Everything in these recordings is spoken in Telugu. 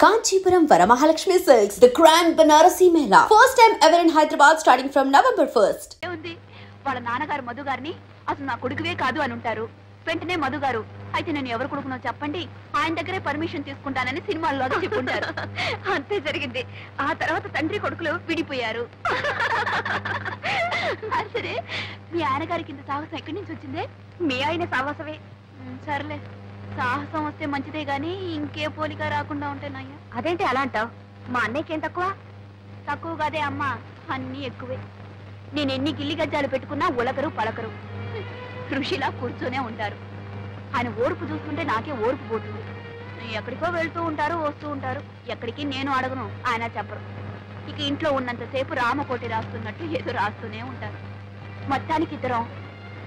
Kanchipuram Varamahalakshmi Silks, the Grand Banarasi Mela. First time ever in Hyderabad starting from November 1st. వాళ్ళ నాన్నగారు మధు గారిని అసలు నా కొడుకువే కాదు అని ఉంటారు. వెంటనే మధు గారు అయితే నేను ఎవరు కొడుకునో చెప్పండి, ఆయన దగ్గరే పర్మిషన్ తీసుకుంటానని సినిమాల్లో చెప్పుంటారు. అంతే జరిగింది. ఆ తర్వాత తండ్రి కొడుకులు విడిపోయారు. సరే, మీ ఆయనగారికి ఇంత సాహసం ఎక్కడి నుంచి వచ్చిందే? మీ ఆయన సాహసమే. సర్లే, సాహసం వస్తే మంచిదే గాని ఇంకే పోలిక రాకుండా ఉంటేనయ్యా. అదేంటి అలా అంటావు? మా అన్నయ్యకేం తక్కువ? తక్కువ కాదే అమ్మా, అన్నీ ఎక్కువే. నేను ఎన్ని గిల్లి గజ్జాలు పెట్టుకున్నా ఉలకరు పలకరు, ఋషిలా కూర్చొనే ఉంటారు. ఆయన ఓర్పు చూస్తుంటే నాకే ఓర్పు పోతుంది. ఎక్కడికో వెళ్తూ ఉంటారు, వస్తూ ఉంటారు. ఎక్కడికి నేను అడగను, ఆయన చెప్పరు. ఇక ఇంట్లో ఉన్నంతసేపు రామకోటి రాస్తున్నట్టు ఏదో రాస్తూనే ఉంటారు. మొత్తానికి ఇద్దరం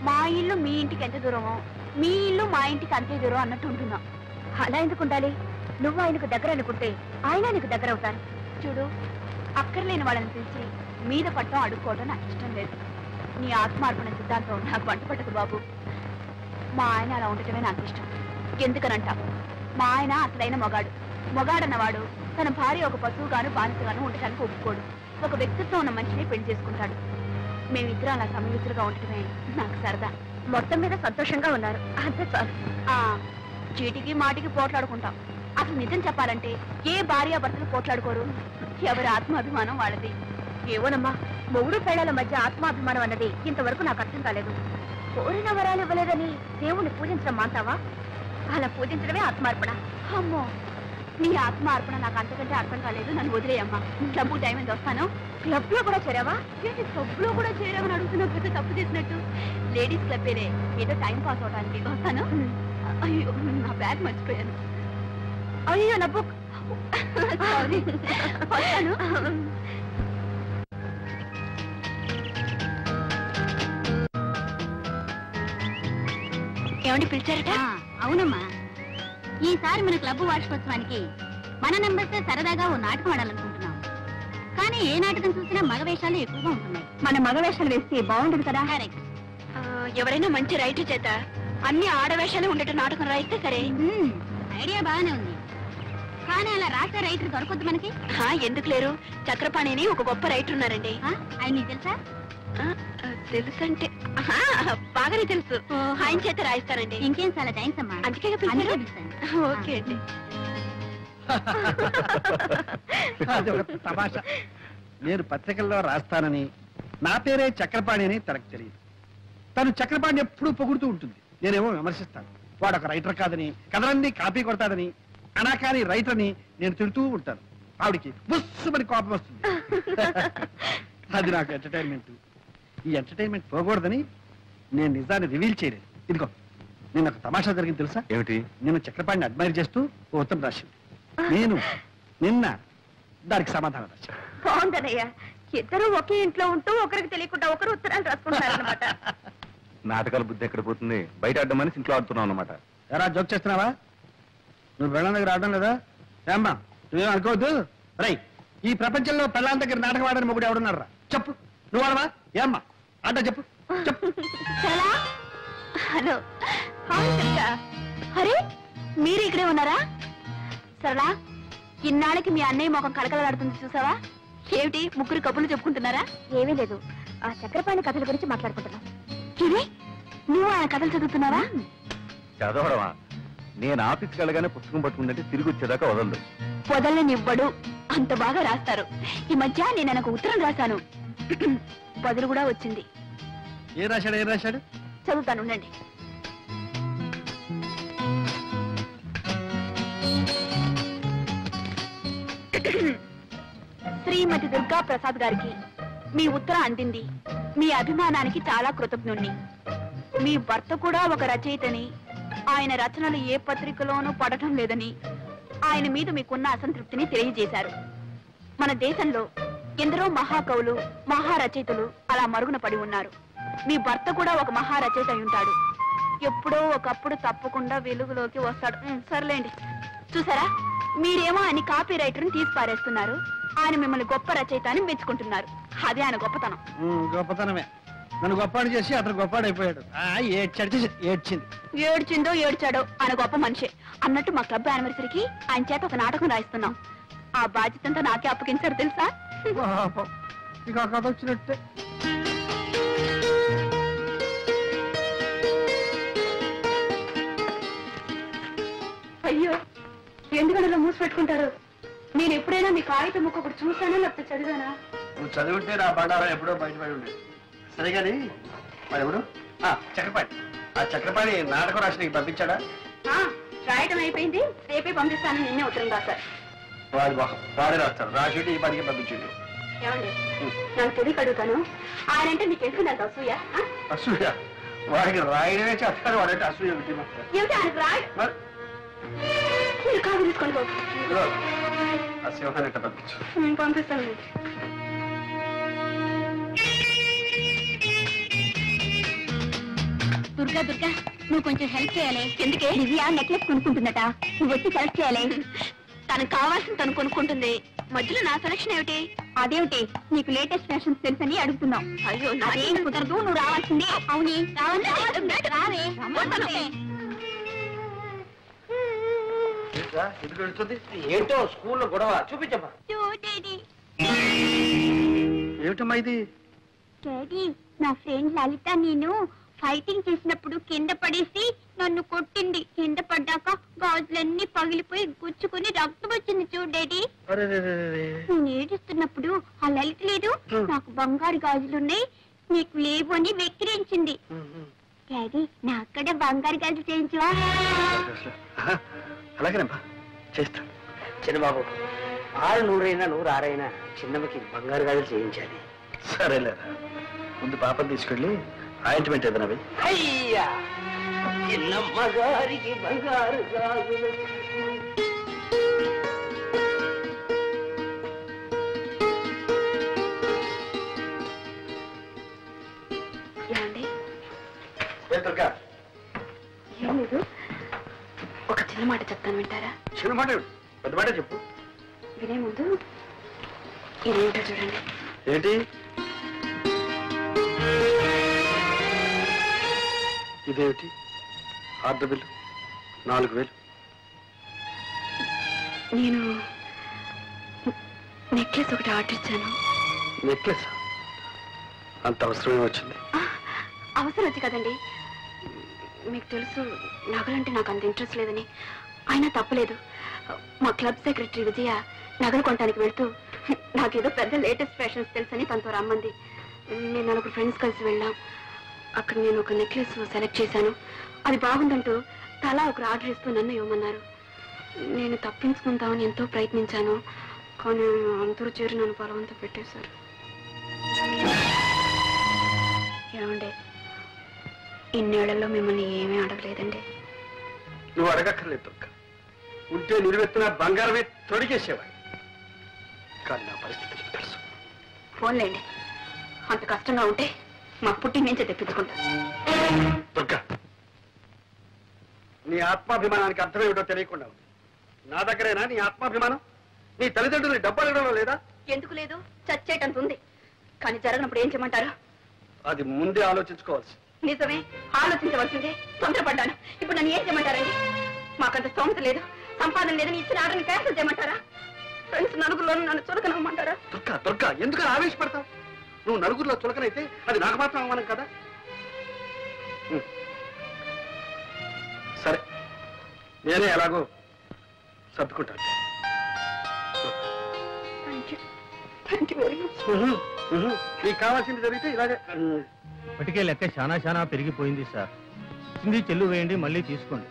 మా ఇల్లు మీ ఇంటికి ఎంత దూరమో, మీ ఇల్లు మా ఇంటికి అంతే దూరం అన్నట్టు ఉంటున్నాం. అలా ఎందుకు ఉండాలి? నువ్వు ఆయనకు దగ్గర అనుకుంటే ఆయన నీకు దగ్గర అవుతారు. చూడు, అక్కర్లేని వాళ్ళని పిలిచి మీద పట్టం అడుక్కోవడం నాకు ఇష్టం లేదు. నీ ఆత్మార్పణ సిద్ధాంతం నాకు వంట పట్టదు బాబు. మా ఆయన అలా ఉండటమే నాకు ఇష్టం. ఎందుకనంట, మా ఆయన అసలైన మొగాడన్నవాడు తన భార్య ఒక పశువుగాను బానిసగాను ఉండటానికి ఒప్పుకోడు. ఒక వ్యక్తిత్వం ఉన్న మనిషిని పెళ్లి చేసుకుంటాడు. మేమిద్దరం అలా సమయుతులుగా ఉండటమే నాకు సరదా. మొత్తం మీద సంతోషంగా ఉన్నారు, అంతే చాలు. చీటికి మాటికి పోట్లాడుకుంటాం. అసలు నిజం చెప్పాలంటే ఏ భార్యాభర్తలు పోట్లాడుకోరు. ఎవరి ఆత్మాభిమానం వాళ్ళది. ఏవోనమ్మా, మొగుడు పెళ్లాల మధ్య ఆత్మాభిమానం అన్నది ఇంతవరకు నాకు అర్థం కాలేదు. కోరిన వరాలు ఇవ్వలేదని దేవుణ్ణి పూజించడం మాంటావా? అలా పూజించడమే ఆత్మార్పణ. అమ్మో, నీ ఆత్మార్పణ నాకు అంతకంటే అర్థం కాలేదు. నన్ను వదిలేయమ్మా. క్లబ్ టైం ఎంత వస్తాను? క్లబ్ లో కూడా చేరావా? ఏంటి క్లబ్ లో కూడా చేరావని అడుగుతున్నా, పెద్ద తప్పు చేసినట్టు. లేడీస్ క్లబ్బేలే, ఏదో టైం పాస్ అవడానికి. వస్తాను. అయ్యో, నా బ్యాగ్ మర్చిపోయాను. అయ్యో, నా బుక్. వస్తాను. ఏమండి పిలిచారట? అవునమ్మా, ఈసారి మన క్లబ్ వార్షికోత్సవానికి మన నెంబర్స్ సరదాగా ఓ నాటకం ఆడాలనుకుంటున్నాం. కానీ ఏ నాటకం చూసినా మగ వేషాలు ఎక్కువగా ఉంటున్నాయి. మన మగ వేషాలు వేస్తే బాగుంటుంది కదా? ఎవరైనా మంచి రైటర్ చేత అన్ని ఆడవేషాలు ఉండటం నాటకం రాయిస్తే సరే. ఐడియా బాగానే ఉంది, కానీ అలా రాసే రైటర్ దొరకొద్దు మనకి. ఎందుకు లేరు? చక్రపాణిని ఒక గొప్ప రైటర్ ఉన్నారండి. ఆయన నీకు తెలుసా? తెలుసంటే బాగానే తెలుసు. ఆయన చేత రాయిస్తానండి. ఇంకేం, చాలా థ్యాంక్స్ అమ్మా. అందుకే ఓకే అండి. తమాషా, నేను పత్రికల్లో రాస్తానని నా పేరే చక్రపాణి అని తనకు తెలియదు. తను చక్రపాణి ఎప్పుడూ పొగుడుతూ ఉంటుంది, నేనేమో విమర్శిస్తాను. వాడు ఒక రైటర్ కాదని, కథలన్నీ కాపీ కొడతాదని, అనాకాని రైటర్ అని నేను తిడుతూ ఉంటాను. ఆవిడికి బుస్సుమని కోపం వస్తుంది. అది నాకు ఎంటర్టైన్మెంట్. ఈ ఎంటర్టైన్మెంట్ పోకూడదని నేను నిజాన్ని రివీల్ చేయలేదు. ఇదిగో, నేను ఒక తమాషా జరిగింది తెలుసా? ఏమిటి? నేను చక్రపాణిని అడ్మైర్ చేస్తూ ఓ ఉత్తరం రాసింది. నేను నిన్న దానికి సమాధానం రాశాను. బాగుందనయ్యా, ఇద్దరు ఒకే ఇంట్లో ఉంటూ ఒకరికి తెలియకుండా ఒకరు ఉత్తరాలు రాసుకుంటారన్నమాట. నాటకాల బుద్ధి ఎక్కడ పోతుంది? బయట ఆడమని ఇంట్లో ఆడుతున్నావు అన్నమాట. ఎలా జోక్ చేస్తున్నావా? నువ్వు పెళ్ళాం దగ్గర ఆడడం లేదా? ఏమ్మా, నువ్వేం అనుకోవద్దు. రై, ఈ ప్రపంచంలో పెళ్ళాం దగ్గర నాటకం ఆడని మొగుడు ఎవడున్నారా? చెప్పు. నువ్వు ఆడవా? ఏమ్మా ఆట చెప్పు. చెప్పు. హలో, అరే మీరు ఇక్కడే ఉన్నారా? సరళా, ఇన్నాళ్ళకి మీ అన్నయ్య మొఖం కలకలాడుతుంది చూసావా? ఏమిటి ముగ్గురు కబుర్లు చెప్పుకుంటున్నారా? ఏమీ లేదు, ఆ చక్రపాణి కథల గురించి మాట్లాడుకుంటున్నాం. ఇది నువ్వు ఆయన కథలు చదువుతున్నావా? చదవడమా? నేను ఆఫీస్కి వెళ్ళగానే పుస్తకం పట్టుకుంటే తిరిగి వచ్చేదాకా వదలదు. వదలనివ్వడు, అంత బాగా రాస్తారు. ఈ మధ్య నేను ఆయనకు ఉత్తరం రాశాను, బదులు కూడా వచ్చింది. ఏం రాశాడు? చదువుతాను, ఉండండి. శ్రీమతి దుర్గా ప్రసాద్ గారికి మీ ఉత్తరం అందింది. మీ అభిమానానికి చాలా కృతజ్ఞుణ్ణి. మీ భర్త కూడా ఒక రచయితని, ఆయన రచనలు ఏ పత్రికలోనూ పడటం లేదని, ఆయన మీద మీకున్న అసంతృప్తిని తెలియజేశారు. మన దేశంలో ఎందరో మహాకవులు, మహారచయితలు అలా మరుగున పడి ఉన్నారు. మీ భర్త కూడా ఒక మహారచయిత అయి ఉంటాడు. ఎప్పుడో ఒకప్పుడు తప్పకుండా వెలుగులోకి వస్తాడు. సర్లేండి. చూసారా, మీరేమో ఆయన కాపీ రైటర్ని తీసి పారేస్తున్నారు. ఆయన మిమ్మల్ని గొప్ప రచయిత అని మెచ్చుకుంటున్నారు. అదే ఆయన గొప్పతనం. గొప్పతనమే. నన్ను గొప్పవాడు చేసి అతను గొప్పవాడు అయిపోయాడు. ఏడ్చింది. ఏడ్చిందో ఏడ్చాడో ఆయన గొప్ప మనిషి అన్నట్టు మా క్లబ్ యానివర్సరీకి ఆయన చేత ఒక నాటకం రాయిస్తున్నాం. ఆ బాధ్యతంతా నాకే అప్పగించారు తెలుసా? ఇక కథ వచ్చినట్టే. అయ్యో ఎందుకలా మూసి పెట్టుకుంటారు? నేను ఎప్పుడైనా మీ కాగితం ముక్క ఒకటి చూసానా లేకపోతే చదివానా? నువ్వు చదివితే నా బండారం ఎప్పుడో బయటపడి ఉండేది. సరే కానీ మరి ఎవడు చక్రపాణి, ఆ చక్రపాణి నాటకం రాసి నీకు పంపించాడా? రాయటం అయిపోయింది, రేపే పంపిస్తాను. నిన్నే ఉత్తరం రాశారు. వాడే రాస్తాడు. రాసి ఈ పనికి పంపించండి. ఏమండి నాకు తెలియక అడుగుతాను, ఆయన అంటే మీకు ఎందుకు అసూయ? అసూయ? వాడికి రాయడమే చేస్తాడు. వాడంటే అసూయ ఏమిటి ఆయనకు రాయ? మీరు కాదు తీసుకోండి. ఆ సింహాన్ని ఎట్లా పంపించు? నేను పంపిస్తాను. దుర్గా దుర్గా నువ్వు కొంచెం హెల్ప్ చేయాలి. ఎందుకే? దివ్య నెక్లెస్ కొనుక్కుంటుందట, నువ్వు వచ్చి సెలెక్ట్ చేయాలి. తనకు కావాల్సింది తను కొనుక్కుంటుంది, మధ్యలో నా సెలక్షన్ ఏమిటి? అదేమిటి, నీకు లేటెస్ట్ ఫ్యాషన్స్ తెలుసని అడుగుతున్నావు. అయ్యో నాదేం కుదరదు, నువ్వు రావాల్సిందే. అవునీ రావే. ఏంటో స్కూల్లో గొడవ చూపించమ్మా. ఏమిటమ్మా ఇది? డాడీ నా ఫ్రెండ్ లలిత నేను ఫైటింగ్ చేసినప్పుడు కింద పడేసి నన్ను కొట్టింది. కింద పడ్డాక గాజులన్నీ పగిలిపోయి గుచ్చుకుని రక్తం వచ్చింది చూడు డాడీ. నేను ఏడుస్తున్నప్పుడు ఆ లలిత లేదు, నాకు బంగారు గాజులున్నాయి నీకు లేవు అని వెక్కిరించింది. డాడీ నాకు కూడా బంగారు గాజులు చేయించవా? అలాగేనమ్మా చేస్తాను. చిన్నబాబు 600 106 చిన్నమ్మకి బంగారు గాజులు చేయించాలి. సరేలేరా, ముందు పాపను తీసుకెళ్ళి ఆయింట్మెంట్ ఏదైనా అయ్యా చిన్నమ్మ గారికి బంగారు గాజులు. ఏం లేదు, ఒక చిన్న మాట చెప్తాను, వింటారా? చిన్న మాట? పెద్ద మాట చెప్పు. వినే ముందు ఇదేంటో చూడండి. ఏంటి ఇదేమిటి? Order bill 4000. నేను నెక్లెస్ ఒకటి ఆర్డర్ ఇచ్చాను. నెక్లెస్? అంత అవసరమే వచ్చింది? అవసరం వచ్చి కదండి, మీకు తెలుసు నగలంటే నాకు అంత ఇంట్రెస్ట్ లేదని. అయినా తప్పలేదు, మా క్లబ్ సెక్రటరీ విజయ నగలు కొనడానికి వెళ్తూ నాకేదో పెద్ద లేటెస్ట్ ఫ్యాషన్స్ తెలుసని తనతో రమ్మంది. నేను 4 ఫ్రెండ్స్ కలిసి వెళ్ళాం. అక్కడ నేను ఒక నెక్లెస్ సెలెక్ట్ చేశాను. అది బాగుందంటూ తలా ఒకరు ఆర్డర్ ఇస్తూ నన్ను ఇవ్వమన్నారు. నేను తప్పించుకుందామని ఎంతో ప్రయత్నించాను, కానీ అందరూ చేరి నన్ను బలవంత పెట్టేశారు. ఏమండి, ఇన్నేళ్లలో మిమ్మల్ని ఏమీ అడగలేదండి. నువ్వు అడగక్కర్లేదు దుర్గ, ఉంటే నిలువెత్తిన బంగారమే తొడిగేసేవాడి. కానీ నా పరిస్థితి తెలుసు. ఫోన్లేండి, అంత కష్టంగా ఉంటే మా పుట్టి నుంచే తెప్పించుకుంటా. దుర్గా, నీ ఆత్మాభిమానానికి అర్థమేమిటో తెలియకుండా ఉంది. నా దగ్గరేనా నీ ఆత్మాభిమానం? నీ తల్లిదండ్రులు డబ్బు అడగడంలో లేదా? ఎందుకు లేదు, చచ్చేటంత ఉంది. కానీ జరగనప్పుడు ఏం చేయమంటారు? అది ముందే ఆలోచించుకోవాల్సి. నిజమే, ఆలోచించవలసిందే. తొందరపడ్డాను. ఇప్పుడు నన్ను ఏం చేయమంటారండి? మాకంత స్తోమత లేదు, సంపాదన లేదని ఇచ్చిన ఆర్డర్ని క్యాన్సిల్ చేయమంటారా? ఫ్రెండ్స్ నలుగురిలో నన్ను చులకనవ్వమంటారా? దుర్గా దుర్గా, ఎందుకు ఆవేశపడతావు? నువ్వు నలుగురిలో చులకనైతే అది నాకు మాత్రం అవమానం కదా. సరే, నేనే ఎలాగో సర్దుకుంటాను. నీకు కావాల్సింది జరిగితే ఇలాగే. ఇప్పటికే లెక్క చాలా పెరిగిపోయింది సార్. చింది చెల్లు వేయండి, మళ్ళీ తీసుకోండి.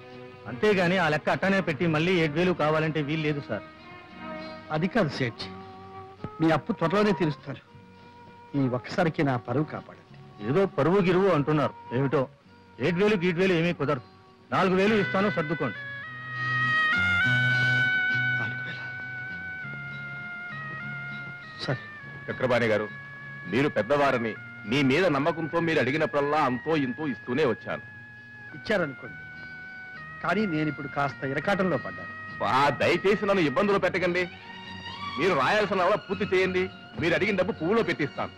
అంతేగాని ఆ లెక్క అట్టనే పెట్టి మళ్ళీ 7000 కావాలంటే వీలు లేదు సార్. అది కాదు సేట్, మీ అప్పు త్వరలోనే తీరుస్తారు. ఈ ఒక్కసారికి నా పరువు కాపాడండి. ఏదో పరువు గిరువు అంటున్నారు, ఏమిటో 7000 గీట్వేలు ఏమీ కుదరదు. 4000 ఇస్తాను, సర్దుకోండి. 4000? సరే. చక్రపాణి గారు, మీరు పెద్దవారని మీ మీద నమ్మకంతో మీరు అడిగినప్పుడల్లా అంతో ఇంతో ఇస్తూనే వచ్చాను. ఇచ్చారనుకోండి, కానీ నేను ఇప్పుడు కాస్త ఇరకాటంలో పడ్డాను. దయచేసి నన్ను ఇబ్బందులు పెట్టకండి. మీరు రాయాల్సిన పూర్తి చేయండి. మీరు అడిగిన డబ్బు పువ్వులో పెట్టిస్తాను.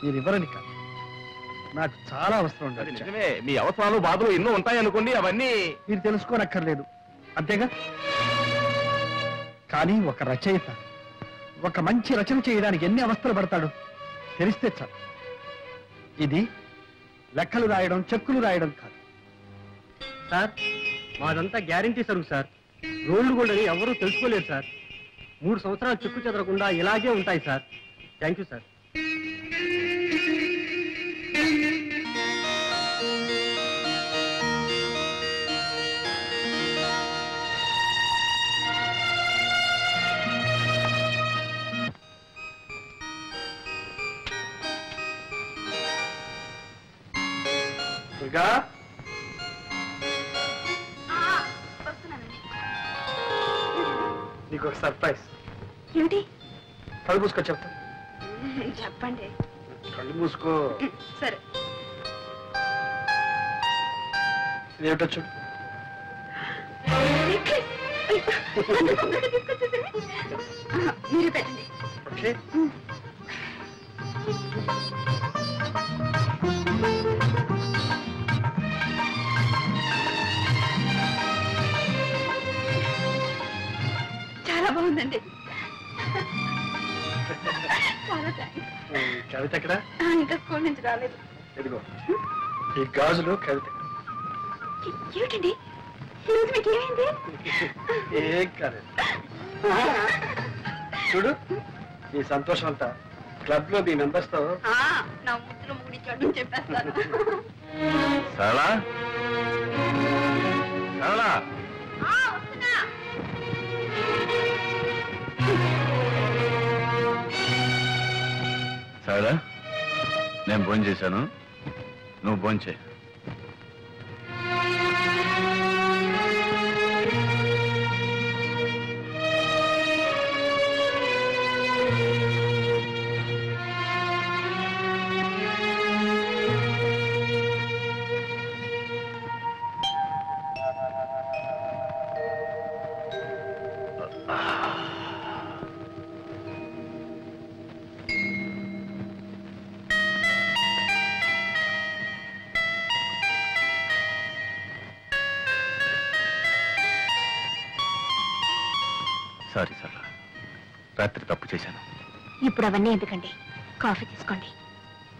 మీరు ఇవ్వరని కాదు, నాకు చాలా అవసరం అది ఉండదు. నిజమే, మీ అవసరాలు బాధలు ఎన్నో ఉంటాయనుకోండి, అవన్నీ మీరు తెలుసుకోనక్కర్లేదు, అంతేగా? కానీ ఒక రచయిత ఒక మంచి రచన చేయడానికి ఎన్ని అవస్థలు పడతాడు తెలిస్తే చాలు. ఇది లెక్కలు రాయడం, చెక్కులు రాయడం కాదు సార్. మాదంతా గ్యారంటీ సరుకు సార్. రోడ్లు కూడా ఎవరూ తెలుసుకోలేరు సార్. 3 సంవత్సరాలు చెక్కు చెదరకుండా ఇలాగే ఉంటాయి sir. Thank you sir. Durga, వస్తున్నానండి. నీకు ఒక సర్ప్రైజ్. ఏమిటి? కళ్ళు మూసుకో, చెప్తా. చెప్పండి. కళ్ళు మూసుకో. సరే. ఇదేమిటో చూడు. మీరు పెట్టండి. ఓకే. చాలా బాగుందండి. చాలా థ్యాంక్స్. కవిత ఎక్కడ? ఇంకా స్కూల్ నుంచి రాలేదు. ఇదిగో ఈ గాజులు కవిత. ఏమిటండి ఈరోజు మీకు ఏమైంది? ఏం కాలేదు. చూడు, ఈ సంతోషం అంతా క్లబ్ లో మీ మెంబర్స్ తో. నా ముద్దులో ముగిడిచాడు చెప్పేస్తాను. సరళా, సరళా, వస్తున్నా. సరళా, నేను భోజనం చేశాను, నువ్వు భోజనం చేయి. సారీ సరళా, రాత్రి తప్పు చేశాను. ఇప్పుడు అవన్నీ ఎందుకండి? కాఫీ తీసుకోండి.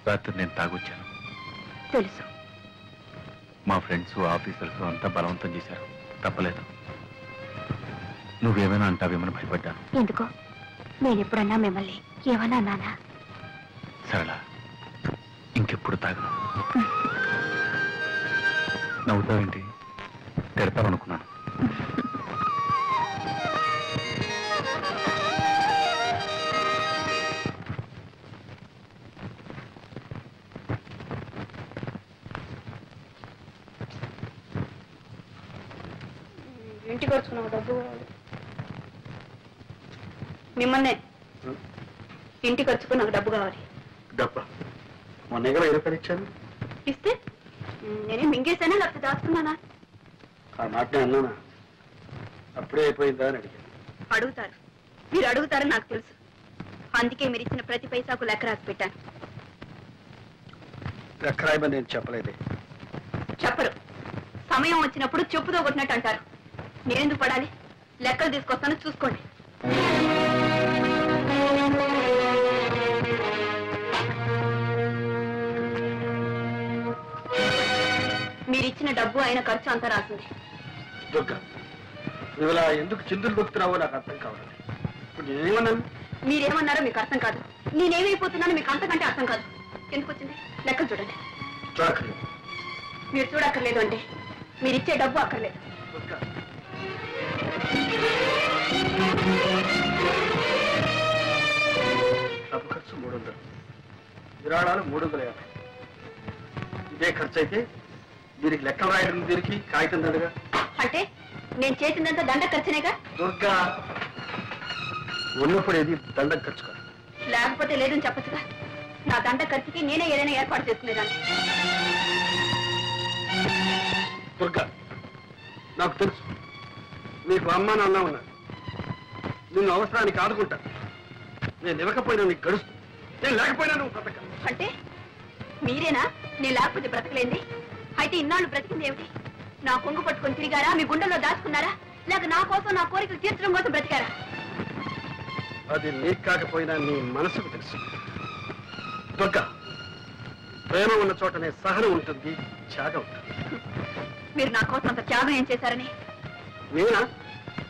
రాత్రి నేను తాగొచ్చాను. తెలుసు. మా ఫ్రెండ్స్, ఆఫీసర్స్ అంతా బలవంతం చేశారు, తప్పలేదు. నువ్వేమైనా అంటావేమని భయపడ్డాను. ఎందుకో? నేను ఎప్పుడన్నా మిమ్మల్ని ఏమన్నా నానా? సరళ, ఇంకెప్పుడు తాగను. నవ్వుతావేంటి? తిడతావనుకున్నాను. ఇంటికి వచ్చుకున్నావు డబ్బు మిమ్మల్నే. ఇంటికి వచ్చుకు నాకు డబ్బు కావాలి. డబ్బా? మొన్న రూపాయలు ఇచ్చాను. ఇస్తే నేనే మింగేసానా లేకపోతే దాచుకున్నానా? ఆ మాట అన్నానా? అప్పుడే అయిపోయిందా అని అడిగాను. అడుగుతారు, మీరు అడుగుతారని నాకు తెలుసు. అందుకే మీరు ఇచ్చిన ప్రతి పైసాకు లెక్క రాసి పెట్టాను. లెక్క రాయమని నేను చెప్పలేదే. చెప్పరు. సమయం వచ్చినప్పుడు చెప్పుతో కొట్టినట్టు అంటారు. నేనెందుకు పడాలి? లెక్కలు తీసుకొస్తాను, చూసుకోండి. మీరిచ్చిన డబ్బు అయిన ఖర్చు అంతా రాసింది. దుర్గా, నువ్వు ఇలా ఎందుకు చిందులు దొక్కుతున్నావో నాకు అర్థం కావాలి. ఇప్పుడు నేనేమన్నాను? మీరేమన్నారో మీకు అర్థం కాదు. నేనేమైపోతున్నానో మీకు అంతకంటే అర్థం కాదు. ఎందుకు వచ్చింది? లెక్కలు చూడండి. చూడక్కర్లేదు. మీరు చూడక్కర్లేదు అంటే మీరిచ్చే డబ్బు అక్కర్లేదు. దుర్గా, డబ్బు ఖర్చు 300, విరాళాలు 350. ఇదే ఖర్చు అయితే దీనికి లెక్కలు రాయడం, దీనికి కాగితం దండగా. అంటే నేను చేసిందంతా దండ ఖర్చునేగా? దుర్గా, ఉన్నప్పుడు ఏది దండ ఖర్చు కాదు. లేకపోతే లేదని చెప్పచ్చుగా. నా దండ ఖర్చుకి నేనే ఏదైనా ఏర్పాటు చేసుకునేదాన్ని. దుర్గా, నాకు తెలుసు నీకు అమ్మ నాన్న ఉన్నారు. నిన్ను అవసరానికి ఆదుకుంటా. నేను ఇవ్వకపోయినా నీకు గడుస్తు, నేను లేకపోయినా నువ్వు బ్రతక. అంటే మీరేనా నేను లేకపోతే బ్రతకలేంది? అయితే ఇన్నాళ్ళు బ్రతికింది ఏమిటి? నా కొంగు పట్టుకొని తిరిగారా? మీ గుండెల్లో దాచుకున్నారా? లేక నా కోసం నా కోరికలు తీర్చడం కోసం బ్రతికారా? అది నీకు కాకపోయినా నీ మనసుకు తెలుసు దుర్గా. ప్రేమ ఉన్న చోటనే సహనం ఉంటుంది, త్యాగం ఉంటుంది. మీరు నా కోసం అంత త్యాగం ఏం చేశారని? నేనా?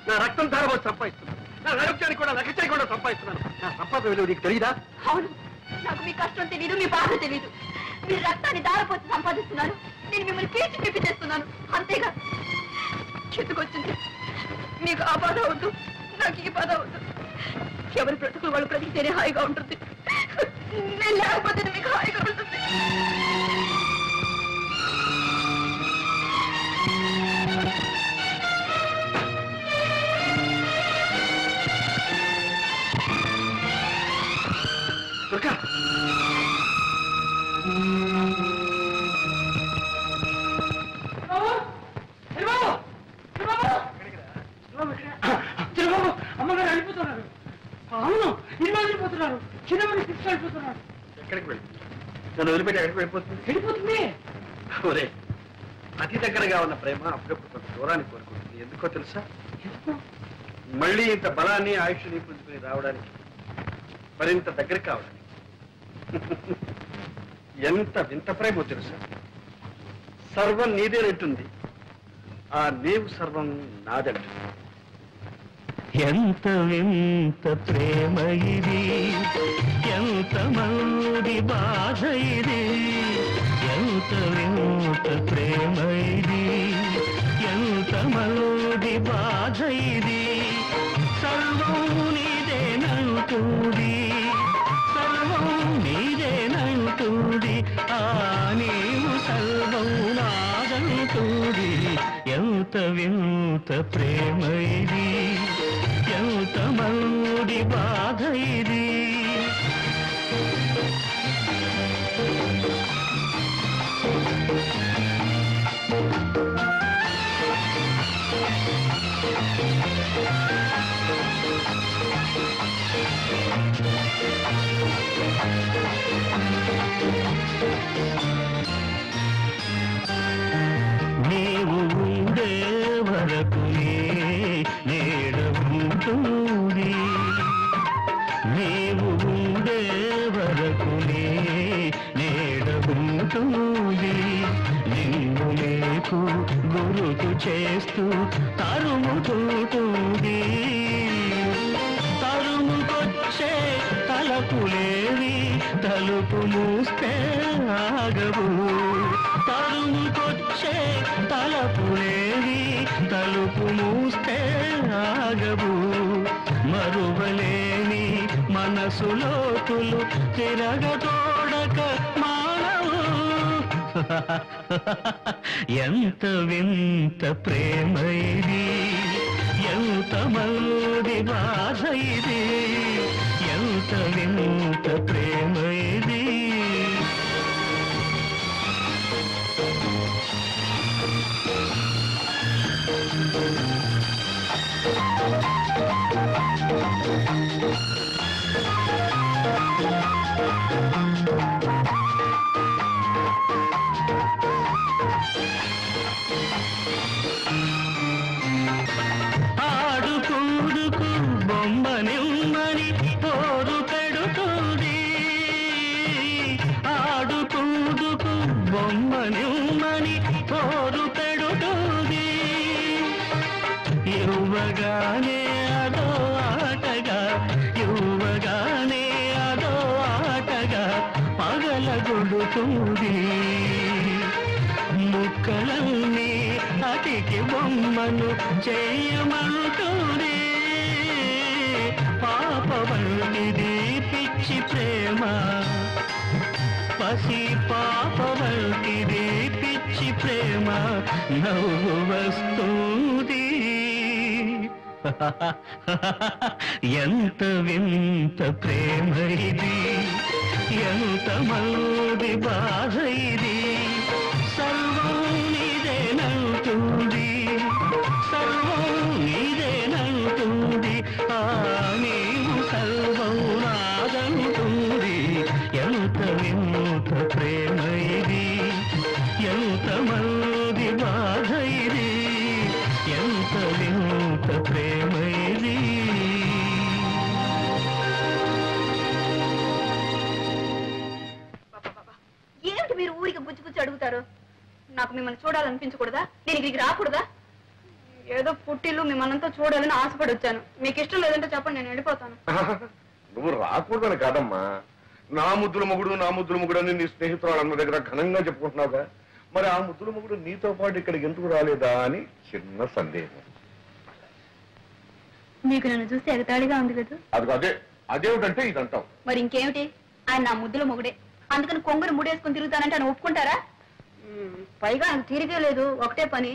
నా రక్తం ధారపోసి సంపాదిస్తున్నాను, నా ఆరోగ్యాన్ని కూడా లెక్క చేయకుండా సంపాదిస్తున్నాను. నా సంపాదన విలువ నీకు తెలియదా? అవును, నాకు మీ కష్టం తెలీదు, మీ బాధ తెలీదు. మీరు రక్తాన్ని దారపోసి సంపాదిస్తున్నారు, నేను మిమ్మల్ని పీల్చి పిప్పి చేస్తున్నాను, అంతేగా. చెట్టుకొచ్చింది, మీకు ఆ బాధ వద్దు, నాకు ఈ బాధ వద్దు. ఎవరి బ్రతుకులు వాళ్ళు బ్రతికితేనే హాయిగా ఉంటుంది. నేను లేకపోతే మీకు హాయిగా ఉంటుంది. దుర్గా, అమ్మగారు వెళ్ళిపోతున్నారు. అవును, ఇల్లు వెళ్ళిపోతున్నారు. చిన్నవాడిని తీసుకెళ్ళిపోతున్నారు. ఎక్కడికి వెళ్ళి నన్ను వదిలిపెట్టి ఎక్కడికి వెళ్ళిపోతుంది? వెళ్ళిపోతుంది. ఒరే, అతి దగ్గరగా ఉన్న ప్రేమ అప్పుడప్పుడు కొంత దూరాన్ని కోరుకుంటుంది. ఎందుకో తెలుసా? మళ్ళీ ఇంత బలాన్ని ఆయుష్ని పుంజుకుని రావడానికి, మరింత దగ్గర కావడానికి. ఎంత వింత ప్రేమో తెలుసా? సర్వం నీదేనంటుంది, ఆ నీవు సర్వం నాదంటుంది. ఎంత వింత ప్రేమ ఇది, ఎంత మంది బాధ ఇది. ఎంత వింత ప్రేమ ఇది, ఎంత మంది బాధ ఇది. సర్వం నీదేనంటుంది, సర్వం నీదేనంటుంది. ఆ నీవు సర్వం నాదంటుంది. ఎంత వింత ప్రేమ ఇది, ఎంత మంది బాధ ఇది. నీవు ఉండే వరకు నీడ ఉంటుంది, నీవు ఉండే వరకు నీడ ఉంటుంది. నిన్ను నీకు గురుతు చేస్తూ తరుముతుంటుంది. తరుముకొచ్చే తలపులేవి తలుపు మూస్తే ఆగవు. తరుముకొచ్చే తలపులేవి తలుపు మూస్తే ఆగవు. మరువలేని మనసులోతులు తిరగతోడక మానవు. ఎంత వింత ప్రేమ ఇది, ఎంత మంది బాధ ఇది. ఎంత వింత ప్రేమ ఇది. ఆడుకుందుకు బొమ్మనిమ్మని పోరు పెడుతుంది. ఆడుకుందుకు బొమ్మనిమ్మని పోరు పెడుతుంది. ఇవ్వగానే అదో ఆటగా, ఇవ్వగానే అదో ఆటగా పగలగొడుతుంది. ముక్కలన్నీ అతికి బొమ్మను చేయమంటుంది. పాప వంటిది పిచ్చి ప్రేమ, పసి పాప వంటిది పిచ్చి ప్రేమ. నవ్వు వస్తుంది. ఎంత వింత ప్రేమ ఇది, ఎంత మంది బాధ ఇది. సర్వం నీదేనంటుంది, సర్వం నీదేనంటుంది. ఆ నీవు సర్వం నాదంటుంది. ఎంత వింత ప్రేమ ఇది. ఎందుకు బుచ్చి అడుగుతారు? నాకు మిమ్మల్ని చూడాలనిపించకూడదా? నేను ఇక్కడికి రాకూడదా? ఏదో పుట్టిల్లు మిమ్మల్నంతా చూడాలని ఆశపడి వచ్చాను. మీకు ఇష్టం లేదంటే చెప్పండి, నేను వెళ్ళిపోతాను. నువ్వు రాకూడదని కాదమ్మా, నా ముద్దుల మొగుడు అని నీ స్నేహితురాలన్న దగ్గర ఘనంగా చెప్పుకుంటున్నావుగా, మరి ఆ ముద్దుల మొగుడు నీతో పాటు ఇక్కడికి ఎందుకు రాలేదా అని చిన్న సందేహం. మీకు నన్ను చూస్తే ఎగతాళిగా ఉంది కదా? అదే అదేమిటంటే ఇదంటావు. మరి ఇంకేమిటి? ఆయన నా ముద్దుల మొగుడే, అందుకని కొంగురు ముడేసుకుని తిరుగుతానంటే ఆయన ఒప్పుకుంటారా? పైగా ఆయన తిరిగే లేదు, ఒకటే పని